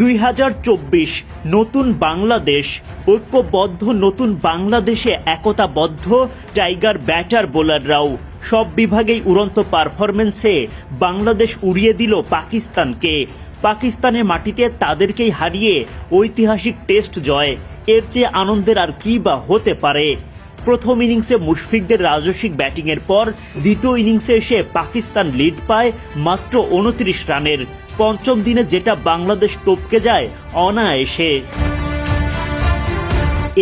2024 নতুন বাংলাদেশ, ঐক্যবদ্ধ নতুন বাংলাদেশে একতাবদ্ধ টাইগার ব্যাটার বোলাররাও। সব বিভাগেই উড়ন্ত পারফরমেন্সে বাংলাদেশ উড়িয়ে দিল পাকিস্তানকে। পাকিস্তানের মাটিতে তাদেরকেই হারিয়ে ঐতিহাসিক টেস্ট জয়। এর চেয়ে আনন্দের আর কি বা হতে পারে। প্রথম ইনিংসে মুশফিকদের রাজস্বিক ব্যাটিংয়ের পর দ্বিতীয় ইনিংসে এসে পাকিস্তান লিড পায় মাত্র 29 রানের। পঞ্চম দিনে যেটা বাংলাদেশ টপকে যায় অনায়াসে।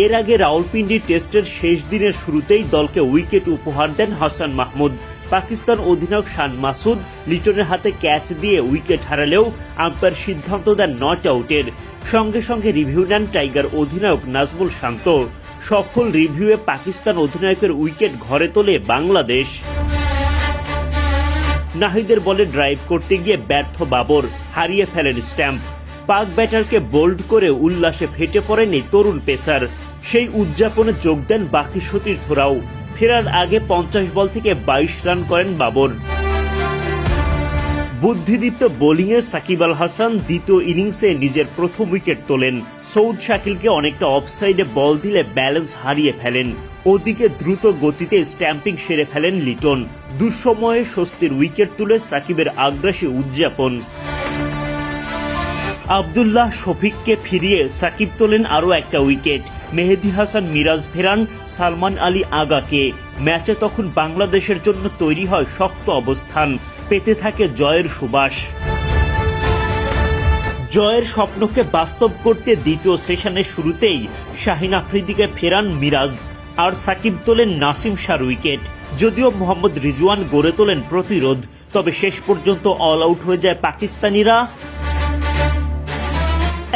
এর আগে রাওয়ালপিন্ডি টেস্টের শেষ দিনের শুরুতেই দলকে উইকেট উপহার দেন হাসান মাহমুদ। পাকিস্তান অধিনায়ক শান মাসুদ লিটনের হাতে ক্যাচ দিয়ে উইকেট হারালেও আম্পায়ার সিদ্ধান্ত দেন নট আউটের। সঙ্গে সঙ্গে রিভিউ নেন টাইগার অধিনায়ক নাজমুল শান্ত। সফল রিভিউয়ে পাকিস্তান অধিনায়কের উইকেট ঘরে তোলে বাংলাদেশ। নাহিদের বলে ড্রাইভ করতে গিয়ে ব্যর্থ বাবর, হারিয়ে ফেলেন স্ট্যাম্প। পাক ব্যাটারকে বোল্ড করে উল্লাসে ফেটে পড়েন এই তরুণ পেসার। সেই উদযাপনে যোগ দেন বাকি সতীর্থরাও। ফেরার আগে 50 বল থেকে 22 রান করেন বাবর। বুদ্ধিদীপ্ত বোলিংয়ে সাকিব আল হাসান দ্বিতীয় ইনিংসে নিজের প্রথম উইকেট তোলেন। সৌদ শাকিলকে অনেকটা অফসাইডে বল দিলে ব্যালেন্স হারিয়ে ফেলেন। ওদিকে দ্রুত গতিতে স্ট্যাম্পিং সেরে ফেলেন লিটন। দুঃসময়ে স্বস্তির উইকেট তুলে সাকিবের আগ্রাসী উদযাপন। আব্দুল্লাহ শফিককে ফিরিয়ে সাকিব তোলেন আরও একটা উইকেট। মেহেদী হাসান মিরাজ ফেরান সালমান আলী আগাকে। ম্যাচে তখন বাংলাদেশের জন্য তৈরি হয় শক্ত অবস্থান। পেতে থাকে জয়ের সুবাস। জয়ের স্বপ্নকে বাস্তব করতে দ্বিতীয় সেশনের শুরুতেই শাহিন আফ্রিদিকে ফেরান মিরাজ, আর সাকিব তোলেন নাসিম শাহর উইকেট। যদিও মোহাম্মদ রিজওয়ান গড়ে তোলেন প্রতিরোধ, তবে শেষ পর্যন্ত অল আউট হয়ে যায় পাকিস্তানিরা।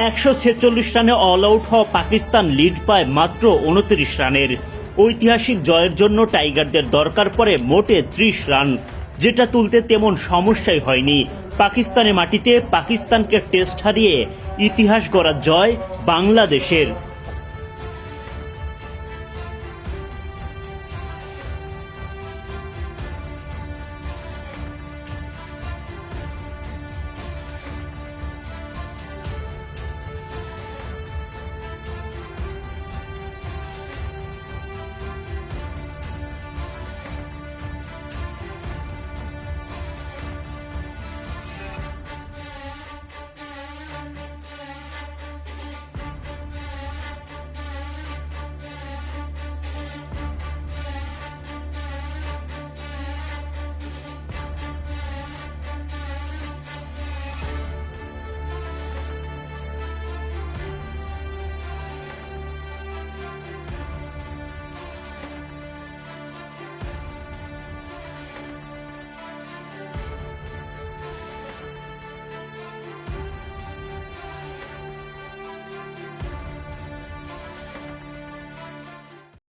146 রানে অল আউট হওয়া পাকিস্তান লিড পায় মাত্র 29 রানের। ঐতিহাসিক জয়ের জন্য টাইগারদের দরকার পড়ে মোটে 30 রান, যেটা তুলতে তেমন সমস্যাই হয়নি। পাকিস্তানের মাটিতে পাকিস্তানকে টেস্ট হারিয়ে ইতিহাস গড়া জয় বাংলাদেশের।